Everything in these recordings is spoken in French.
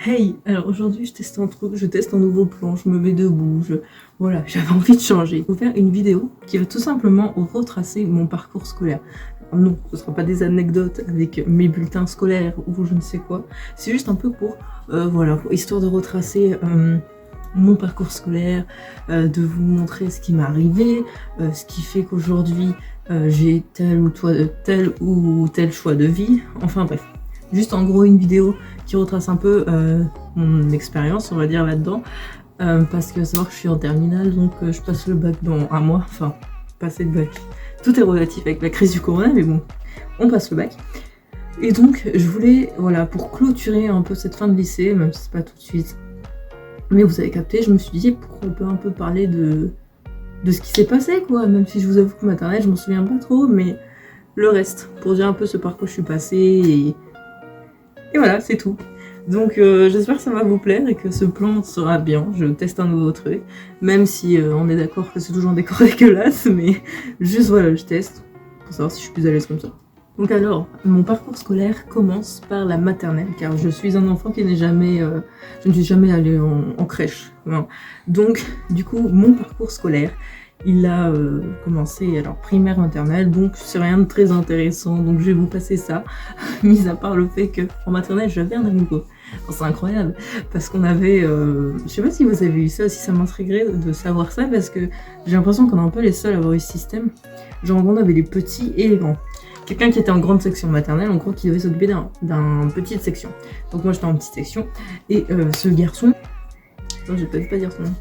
Hey, alors aujourd'hui je teste un truc, je teste un nouveau plan, je me mets debout, voilà, j'avais envie de changer. Je vais vous faire une vidéo qui va tout simplement retracer mon parcours scolaire. Alors non, ce ne sera pas des anecdotes avec mes bulletins scolaires ou je ne sais quoi, c'est juste un peu pour, voilà, histoire de retracer mon parcours scolaire, de vous montrer ce qui m'est arrivé, ce qui fait qu'aujourd'hui j'ai tel ou tel choix de vie, enfin bref. Juste en gros une vidéo qui retrace un peu mon expérience, on va dire, là-dedans. Parce que savoir que je suis en terminale, donc je passe le bac dans un mois. Enfin, passer le bac. Tout est relatif avec la crise du corona, mais bon, on passe le bac. Et donc, je voulais, voilà, pour clôturer un peu cette fin de lycée, même si c'est pas tout de suite, mais vous avez capté, je me suis dit, pourquoi on peut un peu parler de ce qui s'est passé, quoi. Même si je vous avoue que maternelle, je m'en souviens pas trop, mais le reste, pour dire un peu ce par quoi je suis passée et voilà, c'est tout. Donc j'espère que ça va vous plaire et que ce plan sera bien. Je teste un nouveau truc, même si on est d'accord que c'est toujours un décor dégueulasse, mais juste voilà, je teste pour savoir si je suis plus à l'aise comme ça. Donc alors, mon parcours scolaire commence par la maternelle, car je suis un enfant qui n'est jamais, je ne suis jamais allée en crèche. Non. Donc du coup, mon parcours scolaire, il a commencé alors primaire maternelle, donc c'est rien de très intéressant, donc je vais vous passer ça, mis à part le fait que en maternelle j'avais un amoureux. C'est incroyable, parce qu'on avait, je sais pas si vous avez eu ça, si ça m'intriguerait de savoir ça, parce que j'ai l'impression qu'on est un peu les seuls à avoir eu ce système. Genre on avait les petits et les grands. Quelqu'un qui était en grande section maternelle, en gros qui devait s'occuper d'un petite section. Donc moi j'étais en petite section, et ce garçon, non, je vais peut-être pas dire son nom.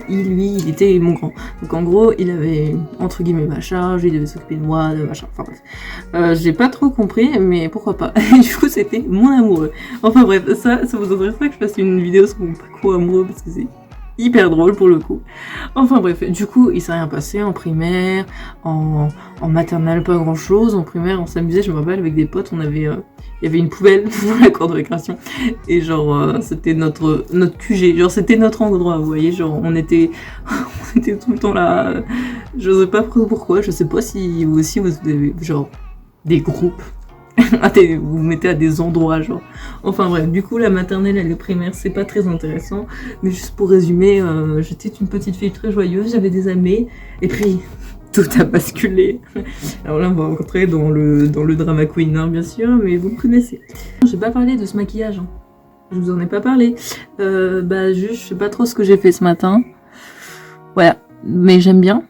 Il était mon grand. Donc en gros, il avait entre guillemets ma charge, il devait s'occuper de moi, de machin. Enfin bref. J'ai pas trop compris, mais pourquoi pas. Du coup, c'était mon amoureux. Enfin bref, ça vous intéresserait que je fasse une vidéo sur mon parcours amoureux parce que c'est hyper drôle pour le coup. Enfin bref, du coup, il s'est rien passé en primaire, en maternelle, pas grand chose. En primaire, on s'amusait, je me rappelle, avec des potes, on avait. Il y avait une poubelle dans la cour de récréation et genre c'était notre QG, genre c'était notre endroit, vous voyez, genre on était tout le temps là, je sais pas pourquoi, je sais pas si vous aussi vous avez genre des groupes, vous vous mettez à des endroits genre, enfin bref, du coup la maternelle et le primaire c'est pas très intéressant, mais juste pour résumer, j'étais une petite fille très joyeuse, j'avais des amis et puis tout a basculé. Alors là, on va rentrer dans le drama queen, hein, bien sûr, mais vous me connaissez. J'ai pas parlé de ce maquillage. Hein. Je vous en ai pas parlé. Juste, je sais pas trop ce que j'ai fait ce matin. Voilà, mais j'aime bien.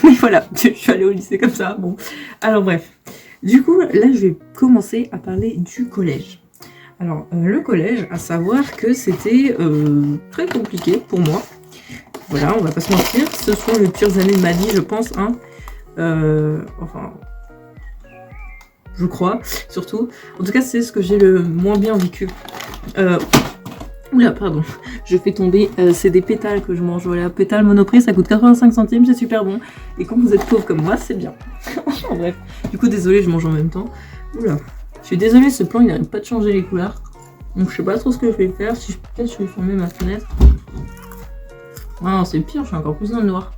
Mais voilà, je suis allée au lycée comme ça. Bon, alors bref. Du coup, là, je vais commencer à parler du collège. Alors, le collège, à savoir que c'était très compliqué pour moi. Voilà, on va pas se mentir, ce sont les pires années de ma vie, je pense, hein. Enfin, je crois, surtout. En tout cas, c'est ce que j'ai le moins bien vécu. Oula, pardon, je fais tomber, c'est des pétales que je mange, voilà, pétales Monoprix, ça coûte 85 centimes, c'est super bon. Et quand vous êtes pauvre comme moi, c'est bien. Enfin bref, du coup, désolé, je mange en même temps. Oula, je suis désolée, ce plan, il n'arrête pas de changer les couleurs. Donc je sais pas trop ce que je vais faire, si peut-être je vais fermer ma fenêtre. Ah, c'est pire, je suis encore plus dans le noir.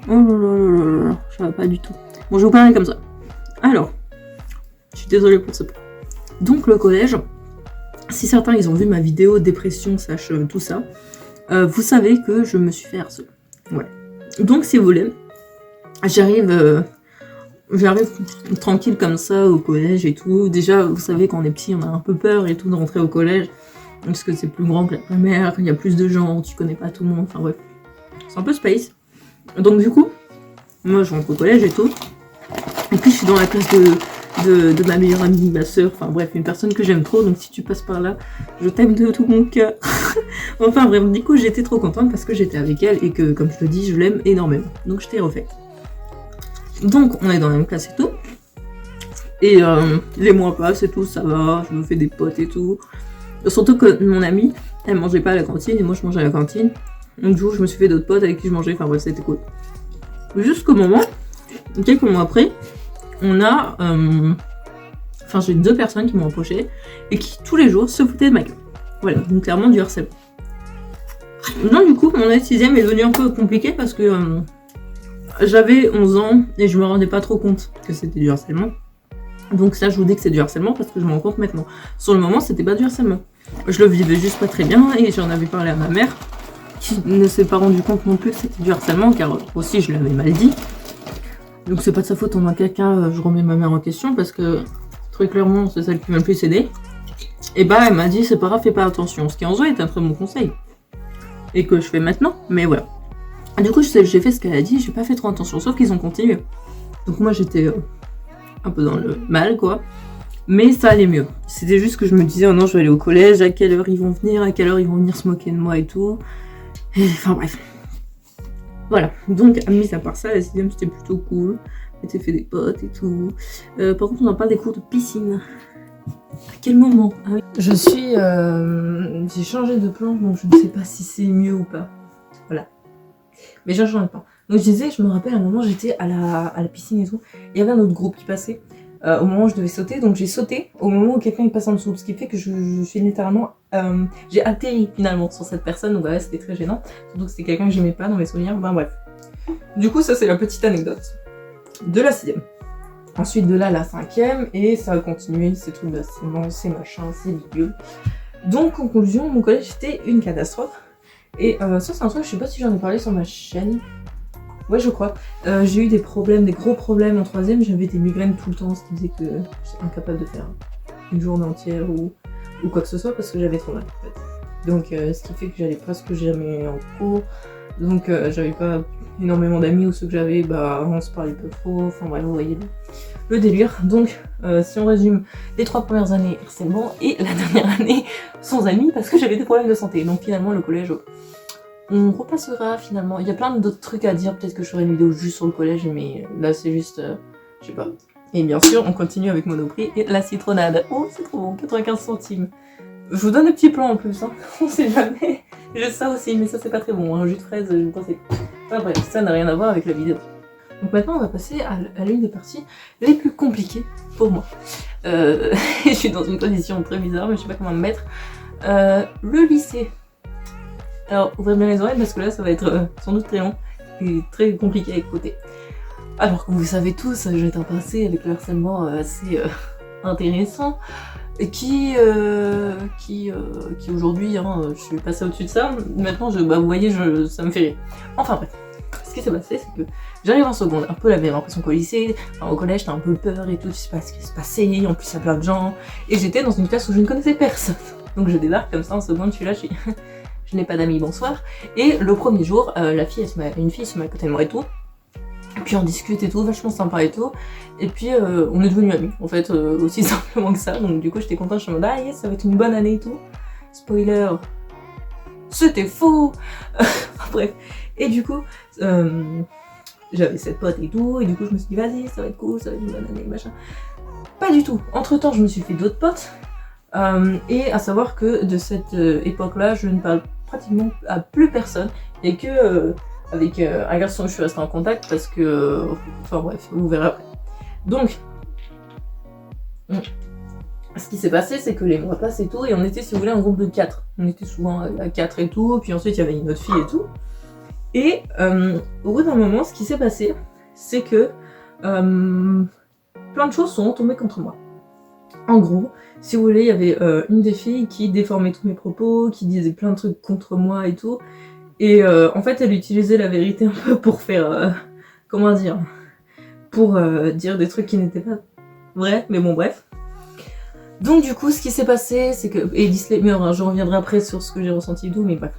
Oh là là là là là, ça va pas du tout. Bon, je vais vous parler comme ça. Alors, je suis désolée pour ce point. Donc, le collège, si certains ils ont vu ma vidéo dépression, tout ça, vous savez que je me suis fait harceler. Ouais. Donc, si vous voulez, j'arrive tranquille comme ça au collège et tout. Déjà, vous savez, quand on est petit, on a un peu peur et tout de rentrer au collège. Parce que c'est plus grand que la primaire, il y a plus de gens, tu connais pas tout le monde, enfin bref. C'est un peu space. Donc du coup, moi je rentre au collège et tout. Et puis je suis dans la classe de ma meilleure amie, ma soeur, enfin bref, une personne que j'aime trop, donc si tu passes par là, je t'aime de tout mon cœur. Enfin bref, du coup j'étais trop contente parce que j'étais avec elle et que, comme je le dis, je l'aime énormément. Donc je t'ai refait. Donc on est dans la même classe et tout. Et les mois passent et tout, ça va, je me fais des potes et tout. Surtout que mon amie, elle mangeait pas à la cantine et moi je mangeais à la cantine. Donc du coup je me suis fait d'autres potes avec qui je mangeais, enfin bref c'était cool. Jusqu'au moment, quelques mois après, on a... Enfin j'ai 2 personnes qui m'ont approché et qui tous les jours se foutaient de ma gueule. Voilà, donc clairement du harcèlement. Donc du coup mon année 6ème est devenue un peu compliquée parce que j'avais 11 ans et je me rendais pas trop compte que c'était du harcèlement. Donc ça, je vous dis que c'est du harcèlement parce que je me rends compte maintenant. Sur le moment, c'était pas du harcèlement. Je le vivais juste pas très bien et j'en avais parlé à ma mère, qui ne s'est pas rendu compte non plus que c'était du harcèlement, car aussi je l'avais mal dit. Donc c'est pas de sa faute en un cas, je remets ma mère en question parce que très clairement c'est celle qui m'a le plus aidé. Et bah elle m'a dit c'est pas grave, fais pas attention, ce qui en soi est un très bon conseil. Et que je fais maintenant, mais voilà. Du coup j'ai fait ce qu'elle a dit, j'ai pas fait trop attention, sauf qu'ils ont continué. Donc moi j'étais un peu dans le mal quoi. Mais ça allait mieux. C'était juste que je me disais, oh non, je vais aller au collège, à quelle heure ils vont venir, à quelle heure ils vont venir se moquer de moi et tout. Et enfin bref. Voilà. Donc, mis à part ça, la 6ème c'était plutôt cool. J'ai fait des potes et tout. Par contre, on en parle des cours de piscine. À quel moment? Ah oui. J'ai changé de plan, donc je ne sais pas si c'est mieux ou pas. Voilà. Mais j'ai changé de plan. Donc je disais, je me rappelle à un moment, j'étais à la piscine et tout. Il y avait un autre groupe qui passait. Au moment où je devais sauter, donc j'ai sauté au moment où quelqu'un est passé en dessous, ce qui fait que je suis littéralement, j'ai atterri finalement sur cette personne, donc ouais, c'était très gênant, surtout que c'était quelqu'un que j'aimais pas dans mes souvenirs, ben bref. Du coup ça c'est la petite anecdote de la 6ème. Ensuite de là la 5ème, et ça a continué, ces trucs d'harcèlement, ces machins, ces bidules. Donc en conclusion, mon collège était une catastrophe, et ça c'est un truc, je sais pas si j'en ai parlé sur ma chaîne. Ouais, je crois. J'ai eu des problèmes, des gros problèmes en 3ème, j'avais des migraines tout le temps, ce qui faisait que j'étais incapable de faire une journée entière ou quoi que ce soit parce que j'avais trop mal en fait. Donc ce qui fait que j'allais presque jamais en cours, donc j'avais pas énormément d'amis ou ceux que j'avais, bah on se parlait pas trop, enfin bref, vous voyez le délire. Donc si on résume, les 3 premières années harcèlement et la dernière année sans amis parce que j'avais des problèmes de santé. Donc finalement le collège... On repassera finalement, il y a plein d'autres trucs à dire, peut-être que je ferai une vidéo juste sur le collège, mais là c'est juste, je sais pas. Et bien sûr, on continue avec Monoprix et la citronnade. Oh, c'est trop bon, 95 centimes. Je vous donne un petit plan en plus, hein. On sait jamais. J'ai ça aussi, mais ça c'est pas très bon, un jus de fraise, je vous conseille. Enfin bref, ça n'a rien à voir avec la vidéo. Donc maintenant on va passer à l'une des parties les plus compliquées pour moi. Je suis dans une position très bizarre, mais je sais pas comment me mettre. Le lycée. Alors, ouvrez bien les oreilles parce que là, ça va être sans doute très long et très compliqué à écouter. Alors, comme vous savez tous, j'ai un passé avec le harcèlement assez intéressant, et qui aujourd'hui, hein, je suis passée au-dessus de ça. Maintenant, bah, vous voyez, ça me fait rire. Enfin bref, ce qui s'est passé, c'est que j'arrive en seconde, un peu la même impression qu'au lycée. Enfin, au collège, t'as un peu peur et tout, tu sais pas ce qui se passait, en plus il y a plein de gens, et j'étais dans une classe où je ne connaissais personne. Donc je débarque comme ça en seconde, je suis là, je n'ai pas d'amis, bonsoir. Et le premier jour, une fille se met à côté de moi et tout. Et puis on discute et tout, vachement sympa et tout. Et puis on est devenus amis, en fait, aussi simplement que ça. Donc du coup j'étais contente, je suis en mode ah yes, ça va être une bonne année et tout. Spoiler, c'était faux. Bref. Et du coup, j'avais cette pote et tout. Et du coup je me suis dit vas-y, ça va être cool, ça va être une bonne année, machin. Pas du tout. Entre temps, je me suis fait d'autres potes. Et à savoir que de cette époque-là, je ne parle pratiquement à plus personne, et que avec un garçon je suis restée en contact parce que enfin bref, vous verrez après. Donc ce qui s'est passé, c'est que les mois passent et tout, et on était, si vous voulez, un groupe de 4. On était souvent à 4 et tout, puis ensuite il y avait une autre fille et tout. Et au bout d'un moment, ce qui s'est passé, c'est que plein de choses sont tombées contre moi. En gros, si vous voulez, il y avait une des filles qui déformait tous mes propos, qui disait plein de trucs contre moi et tout. Et en fait, elle utilisait la vérité un peu pour faire... comment dire, pour dire des trucs qui n'étaient pas vrais, mais bon, bref. Donc du coup, ce qui s'est passé, c'est que... Et disclaimer, hein, je reviendrai après sur ce que j'ai ressenti et tout, mais bref.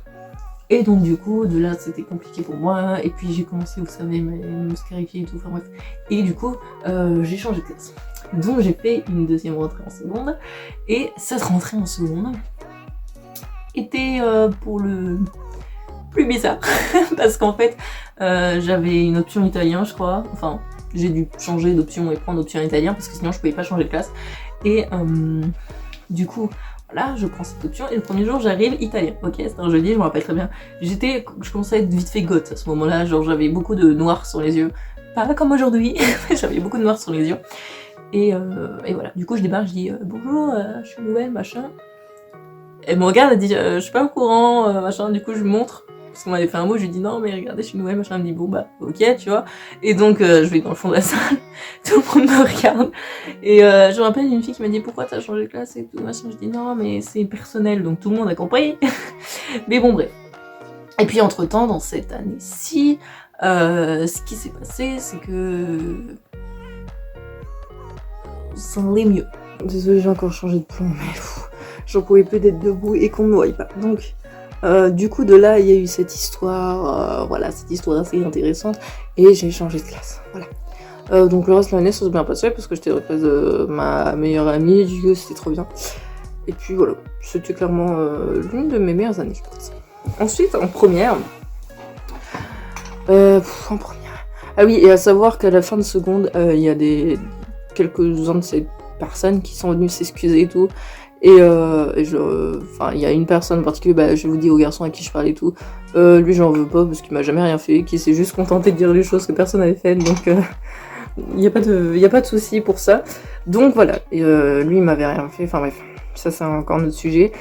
Et donc du coup, de là, c'était compliqué pour moi, et puis j'ai commencé, vous savez, à me scarifier et tout, enfin bref. Et du coup, j'ai changé de classe. Donc j'ai fait une deuxième rentrée en seconde, et cette rentrée en seconde était pour le plus bizarre, parce qu'en fait, j'avais une option italien, je crois, enfin, j'ai dû changer d'option et prendre option italien, parce que sinon je pouvais pas changer de classe, et du coup, voilà, je prends cette option, et le premier jour j'arrive italien, ok, c'était un jeudi, je me rappelle très bien, je commençais à être vite fait goth à ce moment-là, genre j'avais beaucoup de noir sur les yeux, pas comme aujourd'hui, j'avais beaucoup de noir sur les yeux. Et voilà, du coup je débarque, je dis bonjour, je suis nouvelle, machin. Elle me regarde, elle dit je suis pas au courant, machin, du coup je lui montre. parce qu'on m'avait fait un mot, je lui dis non mais regardez je suis nouvelle machin, elle me dit bon bah ok tu vois, et donc je vais dans le fond de la salle, tout le monde me regarde, et je me rappelle une fille qui m'a dit pourquoi t'as changé de classe et tout machin, je dis non mais c'est personnel donc tout le monde a compris, mais bon bref. Et puis entre temps dans cette année-ci, ce qui s'est passé c'est que ça allait mieux. Désolée j'ai encore changé de plan mais j'en pouvais plus d'être debout et qu'on me voie pas, donc... du coup de là il y a eu cette histoire, voilà, cette histoire assez intéressante et j'ai changé de classe, voilà. Donc le reste de l'année ça s'est bien passé parce que j'étais dans la classe de ma meilleure amie, du coup c'était trop bien. Et puis voilà, c'était clairement l'une de mes meilleures années je pense. Ensuite en première, ah oui, et à savoir qu'à la fin de seconde il y a quelques-uns de ces personnes qui sont venues s'excuser et tout. Et il y a une personne en particulier, bah, je vous dis au garçon à qui je parlais et tout, lui j'en veux pas parce qu'il m'a jamais rien fait, qu'il s'est juste contenté de dire les choses que personne n'avait faites, donc y a pas de souci pour ça. Donc voilà, et, lui il m'avait rien fait, enfin bref, ça c'est encore un autre sujet.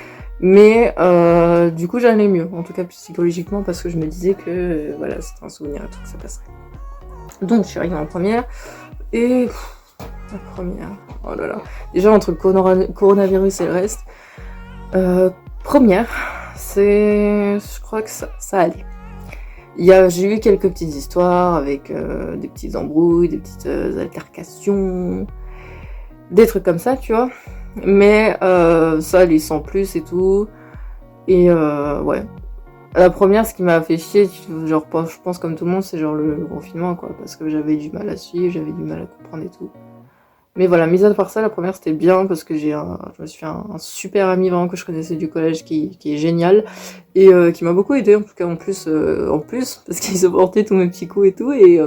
Mais du coup j'allais mieux, en tout cas psychologiquement, parce que je me disais que voilà, c'était un souvenir et tout, que ça passerait. Donc je suis arrivée en première, et... La première, oh là là. Déjà entre le coronavirus et le reste, première, je crois que ça allait. J'ai eu quelques petites histoires avec des petites embrouilles, des petites altercations, des trucs comme ça, tu vois. Mais ça allait sans plus et tout. Et ouais. La première, ce qui m'a fait chier, genre, je pense comme tout le monde, c'est genre le confinement, quoi. Parce que j'avais du mal à suivre, j'avais du mal à comprendre et tout. Mais voilà, mis à part ça, la première c'était bien parce que je me suis fait un super ami vraiment que je connaissais du collège qui est génial et qui m'a beaucoup aidé en tout cas en plus parce qu'il supportait tous mes petits coups et tout et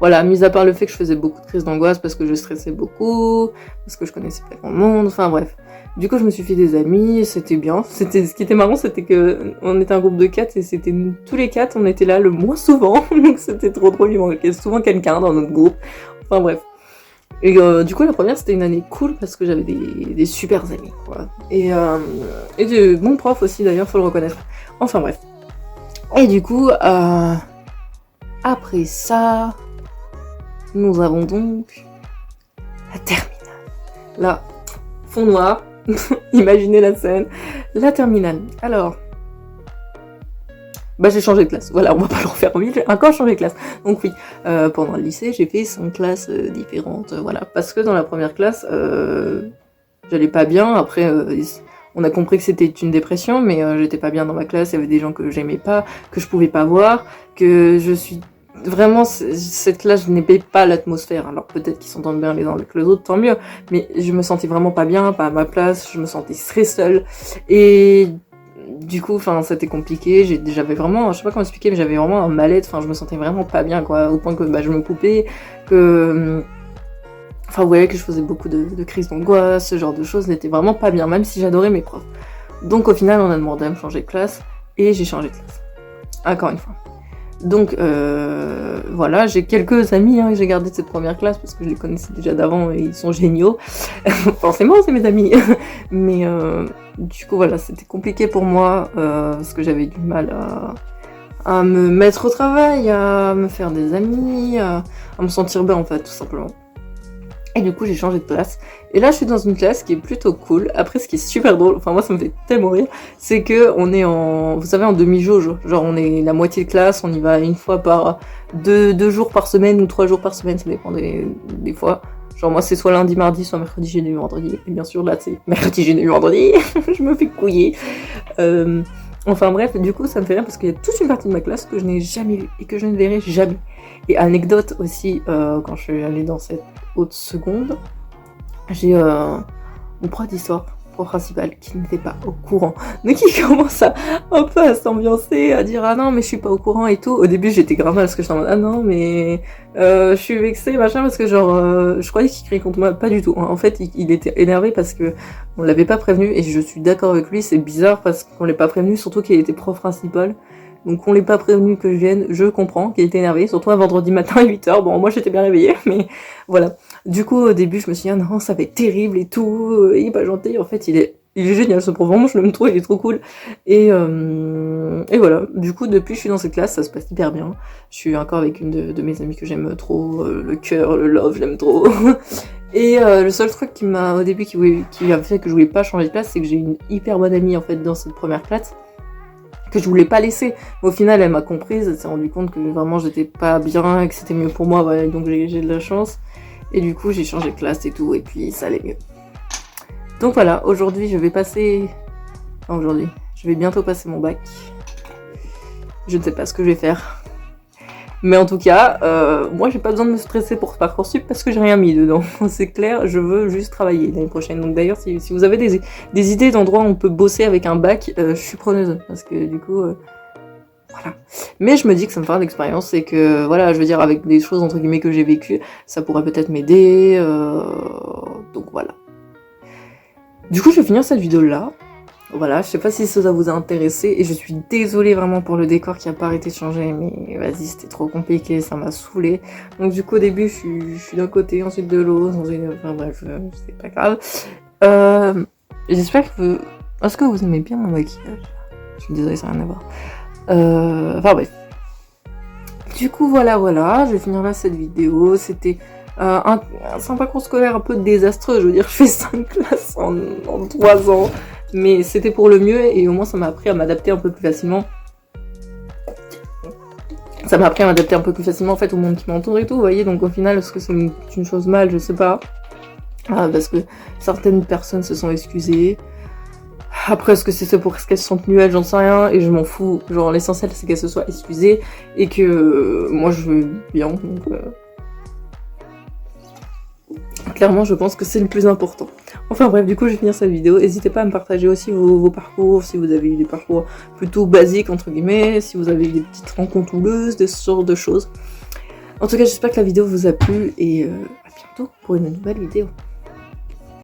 voilà, mis à part le fait que je faisais beaucoup de crises d'angoisse parce que je stressais beaucoup, parce que je connaissais pas grand monde, enfin bref. Du coup je me suis fait des amis, c'était bien. Ce qui était marrant c'était que on était un groupe de 4 et c'était tous les 4 on était là le moins souvent, donc c'était trop drôle, il manquait souvent quelqu'un dans notre groupe, enfin bref. Et du coup la première c'était une année cool parce que j'avais des super amis quoi. Et de bons profs aussi d'ailleurs, faut le reconnaître. Enfin bref. Et du coup après ça nous avons donc la terminale. Là, fond noir, imaginez la scène. La terminale. Alors bah j'ai changé de classe, voilà, on va pas le refaire en mille, j'ai encore changé de classe. Donc oui, pendant le lycée, j'ai fait 5 classes différentes, voilà. Parce que dans la première classe, j'allais pas bien, après, on a compris que c'était une dépression, mais j'étais pas bien dans ma classe, il y avait des gens que j'aimais pas, que je pouvais pas voir, que je suis... Vraiment, cette classe, je n'aimais pas l'atmosphère, alors peut-être qu'ils s'entendent bien les uns avec les autres, tant mieux, mais je me sentais vraiment pas bien, pas à ma place, je me sentais très seule, et... Du coup, enfin, c'était compliqué, j'avais vraiment, je sais pas comment expliquer, mais j'avais vraiment un mal-être, enfin, je me sentais vraiment pas bien, quoi, au point que, bah, je me coupais, que... Enfin, vous voyez que je faisais beaucoup de crises d'angoisse, ce genre de choses, n'était vraiment pas bien, même si j'adorais mes profs. Donc, au final, on a demandé à me changer de classe, et j'ai changé de classe. Encore une fois. Donc, voilà, j'ai quelques amis, hein, que j'ai gardé de cette première classe, parce que je les connaissais déjà d'avant, et ils sont géniaux. Forcément, c'est mes amis. Mais... du coup voilà, c'était compliqué pour moi parce que j'avais du mal à me mettre au travail, à me faire des amis, à me sentir bien en fait, tout simplement. Et du coup j'ai changé de classe. Et là je suis dans une classe qui est plutôt cool. Après ce qui est super drôle, enfin moi ça me fait tellement rire, c'est que on est vous savez en demi-jauge, genre on est la moitié de classe, on y va une fois par deux jours par semaine ou 3 jours par semaine, ça dépend des fois. Genre moi c'est soit lundi, mardi, soit mercredi, jeudi, vendredi. Et bien sûr là c'est mercredi, jeudi, vendredi. Je me fais couiller. Enfin bref, du coup ça me fait rire parce qu'il y a toute une partie de ma classe que je n'ai jamais vue et que je ne verrai jamais. Et anecdote aussi, quand je suis allée dans cette haute seconde, j'ai mon prof d'histoire, principal, qui n'était pas au courant. Donc il commence un peu à s'ambiancer, à dire ah non mais je suis pas au courant et tout. Au début j'étais grave mal parce que j'étais en mode ah non mais je suis vexée machin parce que genre je croyais qu'il criait contre moi, pas du tout. En fait il était énervé parce que on l'avait pas prévenu et je suis d'accord avec lui, c'est bizarre parce qu'on l'ait pas prévenu, surtout qu'il était prof principal. Donc on l'ait pas prévenu que je vienne, je comprends qu'il était énervé, surtout un vendredi matin à 8h, bon moi j'étais bien réveillée, mais voilà. Du coup au début je me suis dit ah non ça va être terrible et tout, il est pas gentil, en fait il il est génial ce prof, vraiment je l'aime trop, il est trop cool. Et voilà, du coup depuis je suis dans cette classe, ça se passe hyper bien. Je suis encore avec une de mes amies que j'aime trop, le cœur, le love, je l'aime trop. Et le seul truc qui m'a au début qui a fait que je voulais pas changer de classe, c'est que j'ai une hyper bonne amie en fait dans cette première classe que je voulais pas laisser. Mais au final elle m'a comprise, elle s'est rendue compte que vraiment j'étais pas bien et que c'était mieux pour moi, voilà, donc j'ai de la chance. Et du coup j'ai changé de classe et tout, et puis ça allait mieux. Donc voilà, aujourd'hui je vais passer... Enfin, aujourd'hui, je vais bientôt passer mon bac. Je ne sais pas ce que je vais faire. Mais en tout cas, moi j'ai pas besoin de me stresser pour ce Parcoursup parce que j'ai rien mis dedans. C'est clair, je veux juste travailler l'année prochaine. Donc d'ailleurs, si vous avez des idées d'endroits où on peut bosser avec un bac, je suis preneuse. Parce que du coup, voilà. Mais je me dis que ça me fera d'expérience et que, voilà, je veux dire, avec des choses entre guillemets que j'ai vécues, ça pourrait peut-être m'aider. Donc voilà. Du coup, je vais finir cette vidéo là. Voilà, je sais pas si ça vous a intéressé, et je suis désolée vraiment pour le décor qui a pas arrêté de changer, mais vas-y, c'était trop compliqué, ça m'a saoulée. Donc du coup, au début, je suis d'un côté, ensuite de l'autre, enfin bref, c'est pas grave. J'espère que Est-ce que vous aimez bien mon maquillage? Je suis désolée, ça n'a rien à voir. Enfin bref. Du coup, voilà, je vais finir là cette vidéo, c'était... c'est un parcours scolaire un peu désastreux, je veux dire, je fais 5 classes en 3 ans. Mais c'était pour le mieux et au moins ça m'a appris à m'adapter un peu plus facilement. Ça m'a appris à m'adapter un peu plus facilement en fait au monde qui m'entoure et tout, vous voyez. Donc au final, est-ce que c'est une chose mal? Je sais pas. Parce que certaines personnes se sont excusées. Après, est-ce que c'est pour qu'elles se sentent nulles? J'en sais rien et je m'en fous. Genre l'essentiel c'est qu'elles se soient excusées et que moi je veux bien. Donc, clairement, je pense que c'est le plus important. Enfin bref, du coup, je vais finir cette vidéo. N'hésitez pas à me partager aussi vos parcours, si vous avez eu des parcours plutôt basiques, entre guillemets, si vous avez eu des petites rencontres houleuses, des sortes de choses. En tout cas, j'espère que la vidéo vous a plu et à bientôt pour une nouvelle vidéo.